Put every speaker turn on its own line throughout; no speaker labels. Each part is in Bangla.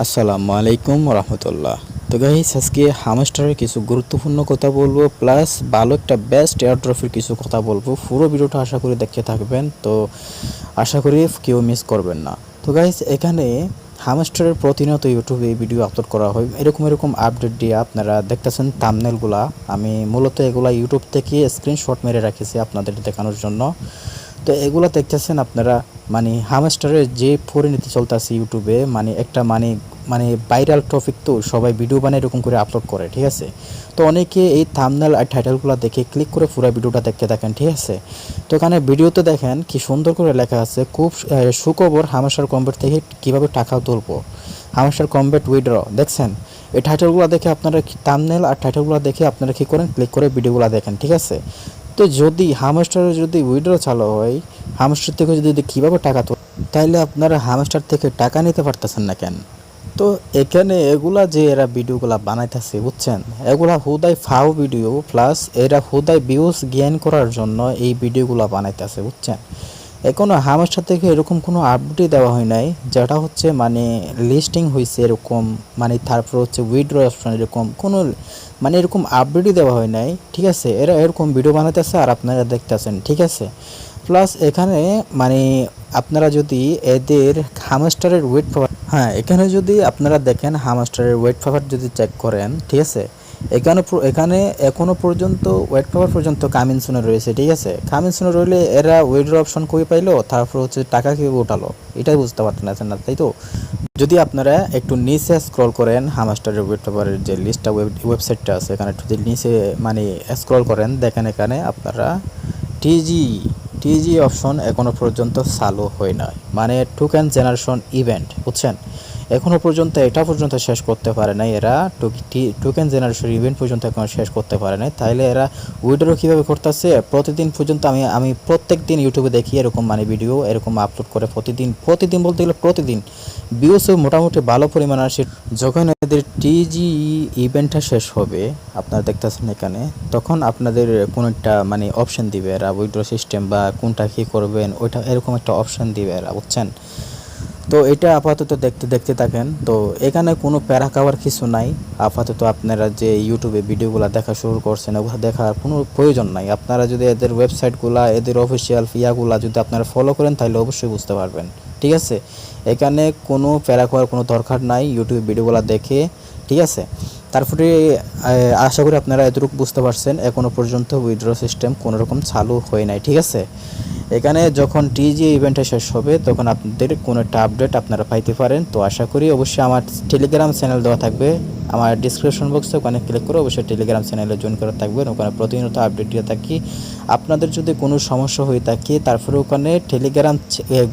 আসসালামু আলাইকুম রহমতুল্লাহ। তো গাইস, আজকে হামস্টারের কিছু গুরুত্বপূর্ণ কথা বলবো, প্লাস ভালো একটা বেস্ট এয়ারড্রপের কিছু কথা বলবো। পুরো ভিডিওটা আশা করি দেখতে থাকবেন, তো আশা করি কেউ মিস করবেন না। তো গাইস, এখানে হামস্টারের প্রতিনিয়ত ইউটিউবে ভিডিও আপলোড করা হয়, এরকম আপডেট দিয়ে আপনারা দেখতেছেন থাম্বনেলগুলা। আমি মূলত এগুলা ইউটিউব থেকে স্ক্রিনশট মেরে রাখেছি আপনাদের দেখানোর জন্য। তো এগুলো দেখতেছেন আপনারা, মানে হামস্টারের যে পরিণতি চলতেছে ইউটিউবে, মানে একটা মানে ভাইরাল টপিক, তো সবাই ভিডিও বানিয়ে এরকম করে আপলোড করে, ঠিক আছে। তো অনেকে এই থাম্বনেল আর টাইটেলগুলো দেখে ক্লিক করে পুরো ভিডিওটা দেখতে থাকেন, ঠিক আছে। তো এখানে ভিডিওতে দেখেন কি সুন্দর করে লেখা আছে, খুব সুখবর, হামস্টার কম্বেট থেকে কিভাবে টাকা তুলবো, হামস্টার কম্বেট উইথড্র। দেখছেন এই টাইটেলগুলো দেখে আপনারা, থাম্বনেল আর টাইটেলগুলো দেখে আপনারা কী করেন, ক্লিক করে ভিডিওগুলো দেখেন, ঠিক আছে। তো যদি হামস্টারে যদি উইথড্র চালু হয়, হামস্টার থেকে যদি কীভাবে টাকা তোলে, তাইলে আপনারা হামস্টার থেকে টাকা নিতে পারতেছেন না কেন? তো এখানে এগুলা যে এরা ভিডিওগুলা বানাইতেছে, বুঝছেন, এগুলা হুদাই ফাও ভিডিও, প্লাস এরা হুদাই ভিউজ গেইন করার জন্য এই ভিডিওগুলা বানাইতেছে, বুঝছেন। এখনো হামস্টার থেকে এরকম কোনো আপডেটই দেওয়া হয় নাই, যেটা হচ্ছে মানে লিস্টিং হয়েছে এরকম, মানে তারপর হচ্ছে উইথড্র অপশন, এরকম কোনো মানে এরকম আপডেটই দেওয়া হয় নাই, ঠিক আছে। এরা এরকম ভিডিও বানাইতেছে আর আপনারা দেখতেছেন, ঠিক আছে। প্লাস এখানে মানে আপনারা যদি এদের হামস্টারের ওয়েট পাওয়ার, হ্যাঁ, এখানে যদি আপনারা দেখেন হামস্টারের ওয়েট পাওয়ার যদি চেক করেন, ঠিক আছে, এখানে এখনো পর্যন্ত ওয়েট পাওয়ার পর্যন্ত কামিনসুনে রয়েছে, ঠিক আছে। কামিনসুনে রইলে এরা ওয়েডের অপশন কই পাইলো, তারপর হচ্ছে টাকা কীভাবে উঠালো, এটাই বুঝতে পারতেন না, তাই তো। যদি আপনারা একটু নিচে স্ক্রল করেন, হামস্টারের ওয়েট পেপারের যে লিস্টটা ওয়েবসাইটটা আছে, এখানে একটু যদি নিচে মানে স্ক্রল করেন, দেখেন এখানে আপনারা টিজি টিজি অপশন এখনো পর্যন্ত চালু হয় না, মানে টোকেন জেনারেশন ইভেন্ট, বুঝছেন। এখনো পর্যন্ত এটা পর্যন্ত শেষ করতে পারে নাই এরা, টোকেন জেনারেশন ইভেন্ট পর্যন্ত এখনো শেষ করতে পারে নাই। তাইলে এরা উইড্রো কীভাবে করতেছে, প্রতিদিন পর্যন্ত আমি প্রত্যেক দিন ইউটিউবে দেখি এরকম মানে ভিডিও এরকম আপলোড করে, প্রতিদিন বলতে গেলে প্রতিদিন ভিউসও মোটামুটি ভালো পরিমাণ আসে। যখন এদের টিজি ইভেন্টটা শেষ হবে, আপনারা দেখতেছেন এখানে, তখন আপনাদের কোনো একটা মানে অপশন দিবে এরা, উইড্রো সিস্টেম বা কোনটা কী করবেন ওইটা, এরকম একটা অপশন দিবে এরা, বুঝছেন। তো এটা আপাতত দেখতে দেখতে থাকেন। তো এখানে কোনো প্যারা খাওয়ার কিছু নাই। আপাতত আপনারা যে ইউটিউবে ভিডিওগুলো দেখা শুরু করছেন, ওগুলো দেখার কোনো প্রয়োজন নাই। আপনারা যদি এদের ওয়েবসাইটগুলা, এদের অফিসিয়াল ইয়াগুলা যদি আপনারা ফলো করেন, তাহলে অবশ্যই বুঝতে পারবেন, ঠিক আছে। এখানে কোনো প্যারা খাওয়ার কোনো দরকার নাই ইউটিউবে ভিডিওগুলো দেখে, ঠিক আছে। তারপরে আশা করি আপনারা এতটুকু বুঝতে পারছেন, এখনও পর্যন্ত উইথড্র সিস্টেম কোনোরকম চালু হয় নাই, ঠিক আছে। এখানে যখন টিজি ইভেন্টটা শেষ হবে, তখন আপনাদের কোনো একটা আপডেট আপনারা পাইতে পারেন। তো আশা করি অবশ্যই আমার টেলিগ্রাম চ্যানেল দেওয়া থাকবে আমার ডিসক্রিপশন বক্সে, ওখানে ক্লিক করে অবশ্যই টেলিগ্রাম চ্যানেলে জয়েন করে থাকবেন। ওখানে প্রতিনিয়ত আপডেট দিয়ে থাকি। আপনাদের যদি কোনো সমস্যা হয়ে থাকে, তারপরে ওখানে টেলিগ্রাম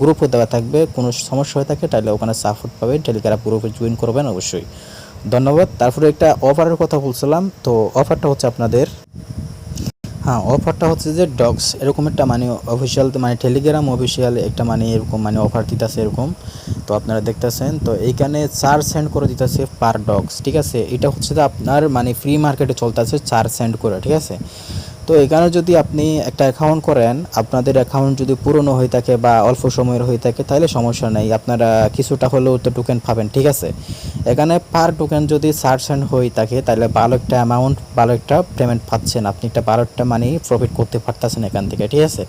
গ্রুপও দেওয়া থাকবে, কোনো সমস্যা হয়ে থাকে তাহলে ওখানে সাপোর্ট পাবেন, টেলিগ্রাম গ্রুপে জয়েন করবেন অবশ্যই। ধন্যবাদ। তারপরে একটা অফারের কথা বলছিলাম, তো অফারটা হচ্ছে আপনাদের, হ্যাঁ, অফারটা হচ্ছে যে ডগস, এরকম একটা মানে অফিসিয়াল, মানে টেলিগ্রাম অফিসিয়াল একটা মানে এরকম মানে অফার দিতেছে এরকম। তো আপনারা দেখতেছেন, তো এইখানে 4 সেন্ট করে দিতেছে পার ডগস, ঠিক আছে। এটা হচ্ছে যে আপনার মানে ফ্রি মার্কেটে চলতেছে 4 সেন্ট করে, ঠিক আছে। তো এখানে যদি আপনি একটা অ্যাকাউন্ট করেন, আপনাদের অ্যাকাউন্ট যদি পুরনো হয়ে থাকে বা অল্প সময়ের হয়ে থাকে, তাহলে সমস্যা নেই, আপনারা কিছুটা হলেও তো টোকেন পাবেন, ঠিক আছে। এখানে পার টোকেন যদি 4 সেন্ট হয়ে থাকে, তাহলে ভালো একটা অ্যামাউন্ট, ভালো একটা পেমেন্ট পাচ্ছেন আপনি, একটা ভালো একটা মানে প্রফিট করতে পারতেছেন এখান থেকে, ঠিক আছে।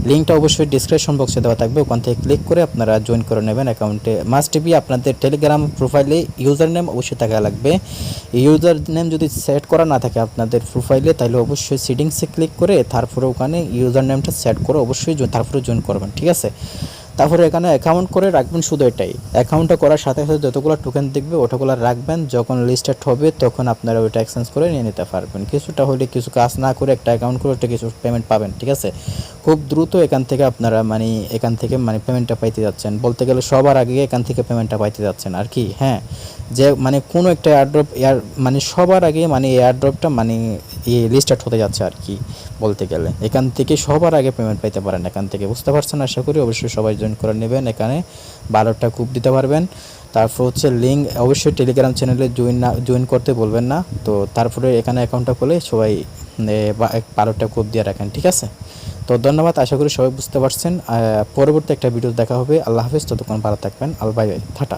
লিঙ্কটা অবশ্যই ডিসক্রিপশন বক্সে দেওয়া থাকবে, ওখান থেকে ক্লিক করে আপনারা জয়েন করে নেবেন অ্যাকাউন্টে। মাস্ট বি আপনাদের টেলিগ্রাম প্রোফাইলে ইউজার নেম অবশ্যই থাকা লাগবে। ইউজার নেম যদি সেট করা না থাকে আপনাদের প্রোফাইলে, তাহলে অবশ্যই সেটিংসে ক্লিক করে তারপরে ওখানে ইউজার নেমটা সেট করে অবশ্যই তারপরে জয়েন করবেন, ঠিক আছে। তারপরে এখানে অ্যাকাউন্ট করে রাখবেন, শুধু এটাই। অ্যাকাউন্টটা করার সাথে সাথে যতগুলো টোকেন দেখবে ওটাগুলো রাখবেন, যখন লিস্টেড হবে তখন আপনারা ওইটা এক্সচেঞ্জ করে নিয়ে নিতে পারবেন। কিছুটা হলে, কিছু কাজ না করে একটা অ্যাকাউন্ট করে একটা কিছু পেমেন্ট পাবেন, ঠিক আছে। খুব দ্রুত এখান থেকে আপনারা মানে পেমেন্টটা পাইতে যাচ্ছেন, বলতে গেলে সবার আগে এখান থেকে পেমেন্টটা পাইতে যাচ্ছেন আর কি, হ্যাঁ। যে মানে কোনো একটা এয়ারড্রপ মানে সবার আগে মানে এয়ারড্রপটা মানে লিস্টেড হতে যাচ্ছে আর কি, বলতে গেলে এখান থেকে সবার আগে পেমেন্ট পাইতে পারেন এখান থেকে, বুঝতে পারছেন আশা করি। অবশ্যই সবাই জয়েন করে নেবেন, এখানে 12টা কূপ দিতে পারবেন। তারপর হচ্ছে লিঙ্ক অবশ্যই টেলিগ্রাম চ্যানেলে জয়েন করতে বলবেন না। তো তারপরে এখানে অ্যাকাউন্টটা খুলে সবাই 12টা কূপ দিয়ে রাখেন, ঠিক আছে। তো ধন্যবাদ, আশা করি সবাই বুঝতে পারছেন। পরবর্তী একটা ভিডিও দেখা হবে। আল্লাহ হাফেজ, ততক্ষণ ভালো থাকবেন। Bye bye, tata.